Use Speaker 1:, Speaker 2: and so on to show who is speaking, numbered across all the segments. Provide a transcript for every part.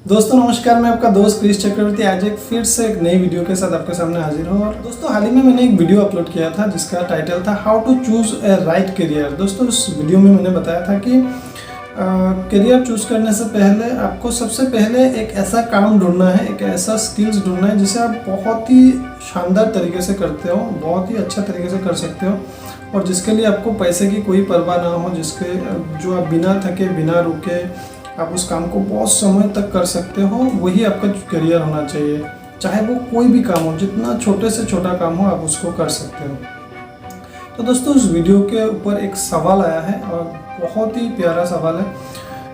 Speaker 1: दोस्तों नमस्कार, मैं आपका दोस्त क्रिश चक्रवर्ती आज एक फिर से एक नई वीडियो के साथ आपके सामने हाजिर हूँ। और दोस्तों हाल ही में मैंने एक वीडियो अपलोड किया था जिसका टाइटल था how to choose a right career. दोस्तों उस वीडियो में मैंने बताया था कि करियर चूज़ करने से पहले आपको सबसे पहले एक ऐसा काम ढूंढना है, एक ऐसा स्किल्स ढूंढना है जिसे आप बहुत ही शानदार तरीके से करते हो, बहुत ही अच्छा तरीके से कर सकते हो और जिसके लिए आपको पैसे की कोई परवाह ना हो, जो आप बिना थके बिना रुके आप उस काम को बहुत समय तक कर सकते हो। वही आपका करियर होना चाहिए, चाहे वो कोई भी काम हो, जितना छोटे से छोटा काम हो आप उसको कर सकते हो। तो दोस्तों उस वीडियो के ऊपर एक सवाल आया है और बहुत ही प्यारा सवाल है।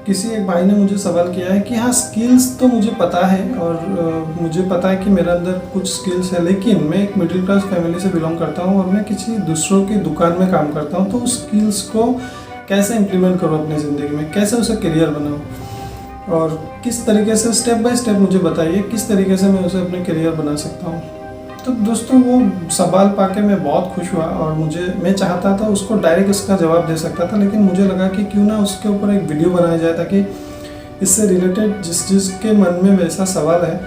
Speaker 1: किसी एक भाई ने मुझे सवाल किया है कि हाँ, स्किल्स तो मुझे पता है और मुझे पता है कि मेरे अंदर कुछ स्किल्स है, लेकिन मैं एक मिडिल क्लास फैमिली से बिलोंग करता हूँ और मैं किसी दूसरों की दुकान में काम करता हूँ। तो उस स्किल्स को कैसे इम्प्लीमेंट करूँ अपनी ज़िंदगी में, कैसे उसे करियर बनाऊँ और किस तरीके से स्टेप बाय स्टेप मुझे बताइए किस तरीके से मैं उसे अपने करियर बना सकता हूँ। तो दोस्तों वो सवाल पाके मैं बहुत खुश हुआ और मैं चाहता था उसको डायरेक्ट उसका जवाब दे सकता था, लेकिन मुझे लगा कि क्यों ना उसके ऊपर एक वीडियो बनाया जाए ताकि इससे रिलेटेड जिसके मन में वैसा सवाल है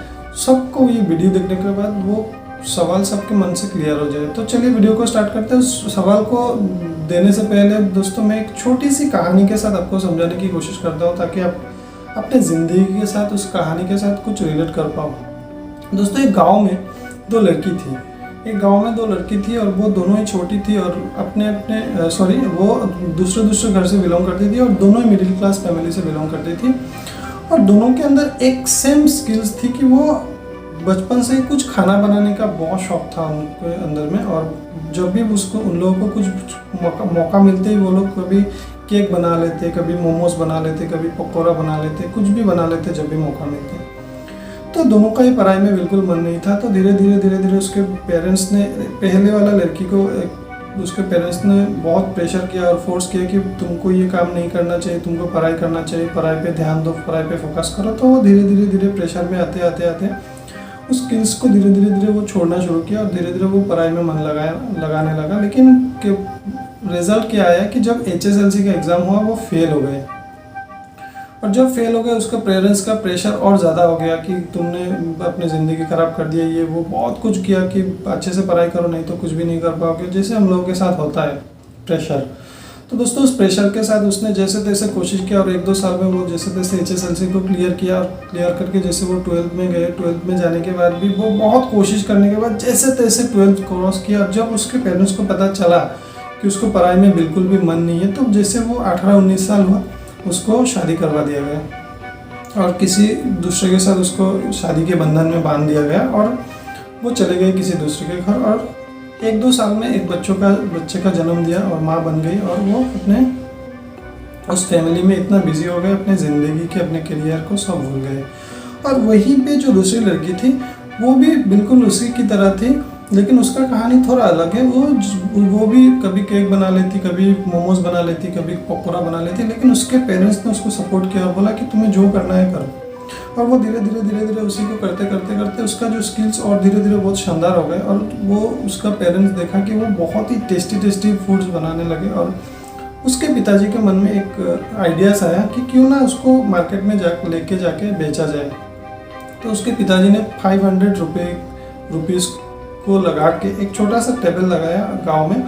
Speaker 1: सबको ये वीडियो देखने के बाद वो सवाल सबके मन से क्लियर हो जाए। तो चलिए वीडियो को स्टार्ट करते हैं। उस सवाल को देने से पहले दोस्तों मैं एक छोटी सी कहानी के साथ आपको समझाने की कोशिश करता हूँ ताकि आप अपने ज़िंदगी के साथ उस कहानी के साथ कुछ रिलेट कर पाओ। दोस्तों एक गांव में दो लड़की थी और वो दोनों ही छोटी थी और वो दूसरे घर से बिलोंग करती थी और दोनों ही मिडिल क्लास फैमिली से बिलोंग करती थी और दोनों के अंदर एक सेम स्किल्स थी कि वो बचपन से ही कुछ खाना बनाने का बहुत शौक था उनके अंदर में। और जब भी उन लोगों को कुछ मौका मिलते ही वो लोग कभी केक बना लेते, कभी मोमोज बना लेते, कभी पकौड़ा बना लेते, कुछ भी बना लेते जब भी मौका मिलते। तो दोनों का ही पढ़ाई में बिल्कुल मन नहीं था। तो धीरे धीरे उसके पेरेंट्स ने पहले वाला लड़की को उसके पेरेंट्स ने बहुत प्रेशर किया और फोर्स किया कि तुमको ये काम नहीं करना चाहिए, तुमको पढ़ाई करना चाहिए, पढ़ाई पे ध्यान दो, पढ़ाई पे फोकस करो। तो वो धीरे प्रेशर में आते उस स्किल्स को धीरे वो छोड़ना शुरू किया और धीरे वो पढ़ाई में मन लगाने लगा। लेकिन रिजल्ट क्या आया कि जब HSLC का एग्ज़ाम हुआ वो फेल हो गए और जब फेल हो गए उसका पेरेंट्स का प्रेशर और ज़्यादा हो गया कि तुमने अपनी ज़िंदगी ख़राब कर दिया, ये वो बहुत कुछ किया कि अच्छे से पढ़ाई करो नहीं तो कुछ भी नहीं कर पाओगे, जैसे हम लोगों के साथ होता है प्रेशर। तो दोस्तों उस प्रेशर के साथ उसने जैसे तैसे कोशिश किया और 1-2 साल में वो जैसे तैसे HSLC को क्लियर किया और क्लियर करके जैसे वो 12th में गए, 12th में जाने के बाद भी वो बहुत कोशिश करने के बाद जैसे तैसे 12th क्रॉस किया। और जब उसके पेरेंट्स को पता चला कि उसको पढ़ाई में बिल्कुल भी मन नहीं है तो जैसे वो 18-19 साल हुआ उसको शादी करवा दिया गया और किसी दूसरे के साथ उसको शादी के बंधन में बांध दिया गया और वो चले गए किसी दूसरे के घर और 1-2 साल में एक बच्चे का जन्म दिया और माँ बन गई और वो अपने उस फैमिली में इतना बिजी हो गए, अपने ज़िंदगी के अपने करियर को सब भूल गए। और वहीं पे जो दूसरी लड़की थी वो भी बिल्कुल उसी की तरह थी, लेकिन उसका कहानी थोड़ा अलग है। वो भी कभी केक बना लेती, कभी मोमोज बना लेती, कभी पकौड़ा बना लेती, लेकिन उसके पेरेंट्स ने उसको सपोर्ट किया और बोला कि तुम्हें जो करना है करो। और वो धीरे धीरे उसी को करते उसका जो स्किल्स और धीरे बहुत शानदार हो गए और वो उसका पेरेंट्स देखा कि वो बहुत ही टेस्टी फूड्स बनाने लगे और उसके पिताजी के मन में एक आइडियाज़ आया कि क्यों ना उसको मार्केट में लेके जाके बेचा जाए। तो उसके पिताजी ने 500 रुपीज़ को लगा के एक छोटा सा टेबल लगाया गाँव में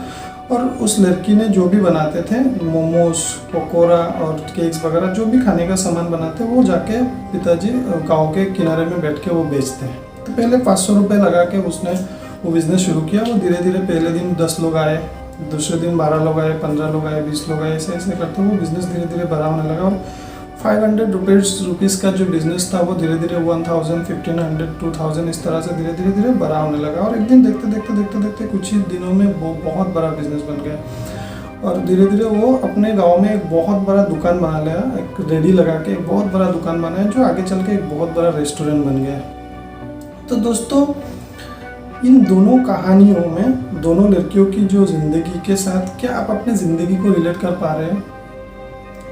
Speaker 1: और उस लड़की ने जो भी बनाते थे मोमोज, पकौड़ा और केक्स वगैरह जो भी खाने का सामान बनाते वो जाके पिताजी गांव के किनारे में बैठ के वो बेचते हैं। तो पहले 500 रुपये लगा के उसने वो बिज़नेस शुरू किया। वो धीरे पहले दिन 10 लोग आए, दूसरे दिन 12 लोग आए, 15 लोग आए, 20 लोग आए, ऐसे करते वो बिज़नेस धीरे बड़ा होने लगा और 500 रुपीज़ का जो बिज़नेस था वो धीरे 1000, 1500, 2000 इस तरह से धीरे बड़ा होने लगा। और एक दिन देखते कुछ ही दिनों में वो बहुत बड़ा बिजनेस बन गया और धीरे वो अपने गांव में एक बहुत बड़ा दुकान बना लिया, एक रेडी लगा के एक बहुत बड़ा दुकान बनाया जो आगे चल के एक बहुत बड़ा रेस्टोरेंट बन गया। तो दोस्तों इन दोनों कहानियों में दोनों लड़कियों की जो ज़िंदगी के साथ क्या आप अपने ज़िंदगी को रिलेट कर पा रहे हैं?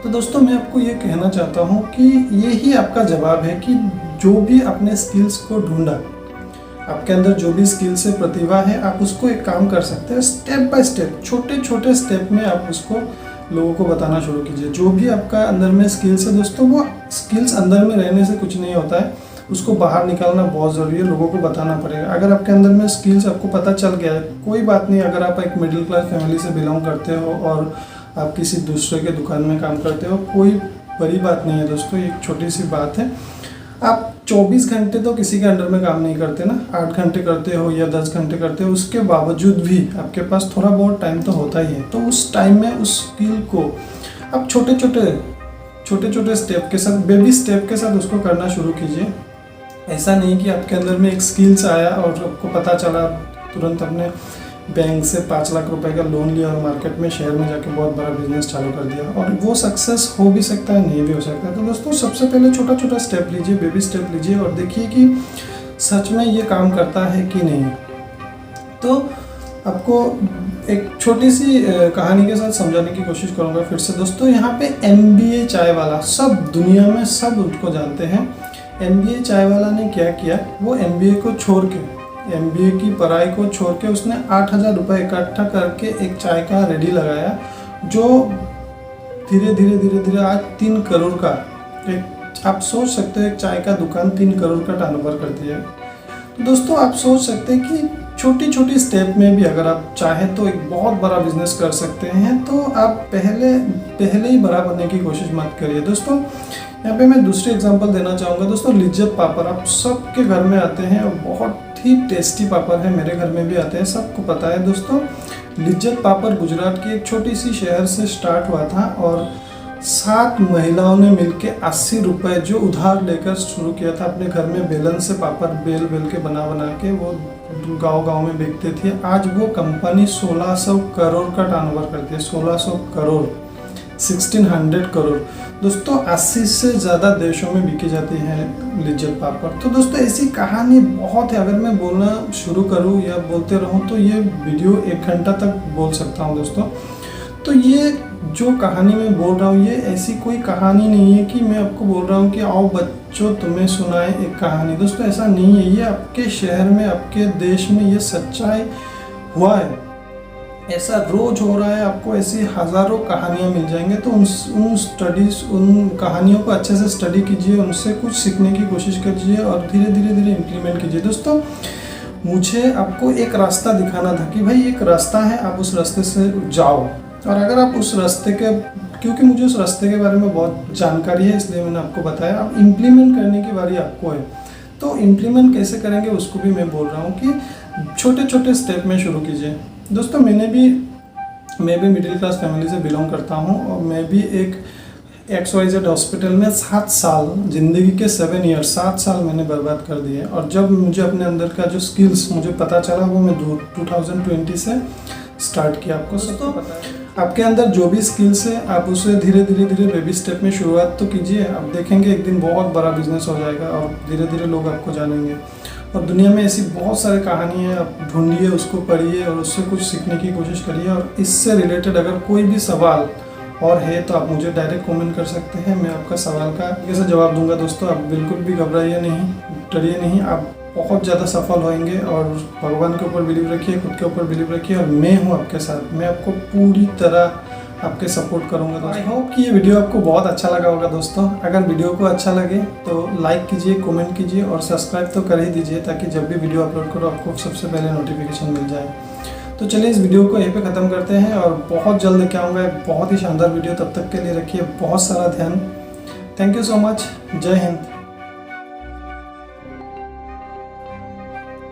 Speaker 1: तो दोस्तों मैं आपको ये कहना चाहता हूँ कि ये ही आपका जवाब है कि जो भी अपने स्किल्स को ढूंढा, आपके अंदर जो भी स्किल्स से प्रतिभा है, आप उसको एक काम कर सकते हैं। स्टेप बाय स्टेप, छोटे स्टेप में आप उसको लोगों को बताना शुरू कीजिए। जो भी आपका अंदर में स्किल्स है दोस्तों, वो स्किल्स अंदर में रहने से कुछ नहीं होता है, उसको बाहर निकालना बहुत ज़रूरी है, लोगों को बताना पड़ेगा। अगर आपके अंदर में स्किल्स आपको पता चल गया है, कोई बात नहीं। अगर आप एक मिडिल क्लास फैमिली से बिलोंग करते हो और आप किसी दूसरे के दुकान में काम करते हो, कोई बड़ी बात नहीं है दोस्तों, एक छोटी सी बात है। आप 24 घंटे तो किसी के अंडर में काम नहीं करते ना, 8 घंटे करते हो या 10 घंटे करते हो, उसके बावजूद भी आपके पास थोड़ा बहुत टाइम तो होता ही है। तो उस टाइम में उस स्किल को आप छोटे छोटे स्टेप के साथ, बेबी स्टेप के साथ उसको करना शुरू कीजिए। ऐसा नहीं कि आपके अंदर में एक स्किल्स आया और आपको पता चला, तुरंत अपने बैंक से 5 लाख रुपए का लोन लिया और मार्केट में शेयर में जाके बहुत बड़ा बिजनेस चालू कर दिया, और वो सक्सेस हो भी सकता है, नहीं भी हो सकता है। तो दोस्तों सबसे पहले छोटा छोटा स्टेप लीजिए, बेबी स्टेप लीजिए और देखिए कि सच में ये काम करता है कि नहीं। तो आपको एक छोटी सी कहानी के साथ समझाने की कोशिश करूँगा फिर से दोस्तों। यहाँ पे MBA चाय वाला, सब दुनिया में सब उसको जानते हैं। MBA चाय वाला ने क्या किया, वो MBA को छोड़ के, MBA की पढ़ाई को छोड़ के उसने 8,000 रुपये इकट्ठा करके एक चाय का रेडी लगाया, जो धीरे धीरे आज 3 करोड़ का एक, आप सोच सकते हो एक चाय का दुकान 3 करोड़ का टर्नओवर करती है। तो दोस्तों आप सोच सकते हैं कि छोटी छोटी स्टेप में भी अगर आप चाहें तो एक बहुत बड़ा बिजनेस कर सकते हैं। तो आप पहले ही बड़ा बनने की कोशिश मत करिए दोस्तों। यहाँ पे मैं दूसरी एग्जांपल देना चाहूँगा दोस्तों। लिज्जत पापड़ आप सबके घर में आते हैं और बहुत ही टेस्टी पापड़ है, मेरे घर में भी आते हैं, सबको पता है दोस्तों। लिज्जत पापड़ गुजरात की एक छोटी सी शहर से स्टार्ट हुआ था और 7 महिलाओं ने मिलके 80 रुपये जो उधार लेकर शुरू किया था। अपने घर में बेलन से पापड़ बेल के बना के वो गांव में बेचते थे। आज वो कंपनी 1600 करोड़ का टर्नओवर करती है, 1600 करोड़, 1600 करोड़ दोस्तों। 80 से ज़्यादा देशों में बिकी जाती है लिज्जत पापड़। तो दोस्तों ऐसी कहानी बहुत है, अगर मैं बोलना शुरू करूँ या बोलते रहूँ तो ये वीडियो 1 घंटा तक बोल सकता हूँ दोस्तों। तो ये जो कहानी मैं बोल रहा हूँ, ये ऐसी कोई कहानी नहीं है कि मैं आपको बोल रहा हूँ कि आओ बच्चों तुम्हें सुनाए एक कहानी। दोस्तों ऐसा नहीं है, ये आपके शहर में, आपके देश में ये सच्चाई हुआ है, ऐसा रोज हो रहा है। आपको ऐसी हज़ारों कहानियाँ मिल जाएंगे। तो उन कहानियों को अच्छे से स्टडी कीजिए, उनसे कुछ सीखने की कोशिश कीजिए और धीरे धीरे इम्प्लीमेंट कीजिए। दोस्तों मुझे आपको एक रास्ता दिखाना था कि भाई एक रास्ता है, आप उस रास्ते से जाओ। और अगर आप उस रास्ते के, क्योंकि मुझे उस रास्ते के बारे में बहुत जानकारी है इसलिए मैंने आपको बताया, अब इम्प्लीमेंट करने की बारी आपको है। तो इम्प्लीमेंट कैसे करेंगे उसको भी मैं बोल रहा हूँ कि छोटे छोटे स्टेप में शुरू कीजिए। दोस्तों मैं भी मिडिल क्लास फैमिली से बिलोंग करता हूँ और मैं भी एक XYZ हॉस्पिटल में 7 साल, ज़िंदगी के 7 ईयर 7 साल मैंने बर्बाद कर दिए। और जब मुझे अपने अंदर का जो स्किल्स मुझे पता चला वो मैं 2020 से स्टार्ट किया। आपको सबको पता है, आपके अंदर जो भी स्किल्स है आप उसे धीरे धीरे बेबी स्टेप में शुरुआत तो कीजिए। आप देखेंगे एक दिन बहुत बड़ा बिजनेस हो जाएगा और धीरे धीरे लोग आपको जानेंगे। और दुनिया में ऐसी बहुत सारी कहानी है, आप ढूंढिए, उसको पढ़िए और उससे कुछ सीखने की कोशिश करिए। और इससे रिलेटेड अगर कोई भी सवाल और है तो आप मुझे डायरेक्ट कमेंट कर सकते हैं, मैं आपका सवाल का कैसे जवाब दूंगा। दोस्तों आप बिल्कुल भी घबराइए नहीं, डरिए नहीं, आप बहुत ज़्यादा सफल होंगे। और भगवान के ऊपर बिलीव रखिए, खुद के ऊपर बिलीव रखिए और मैं हूँ आपके साथ, मैं आपको पूरी तरह आपके सपोर्ट करूँगा। तो आई होप कि ये वीडियो आपको बहुत अच्छा लगा होगा दोस्तों। अगर वीडियो को अच्छा लगे तो लाइक कीजिए, कमेंट कीजिए और सब्सक्राइब तो कर ही दीजिए ताकि जब भी वीडियो अपलोड करो आपको सबसे पहले नोटिफिकेशन मिल जाए। तो चलिए इस वीडियो को यहीं पे ख़त्म करते हैं और बहुत जल्द लेके आऊँगा एक बहुत ही शानदार वीडियो। तब तक के लिए रखिए बहुत सारा ध्यान। Thank you so much. जय हिंद।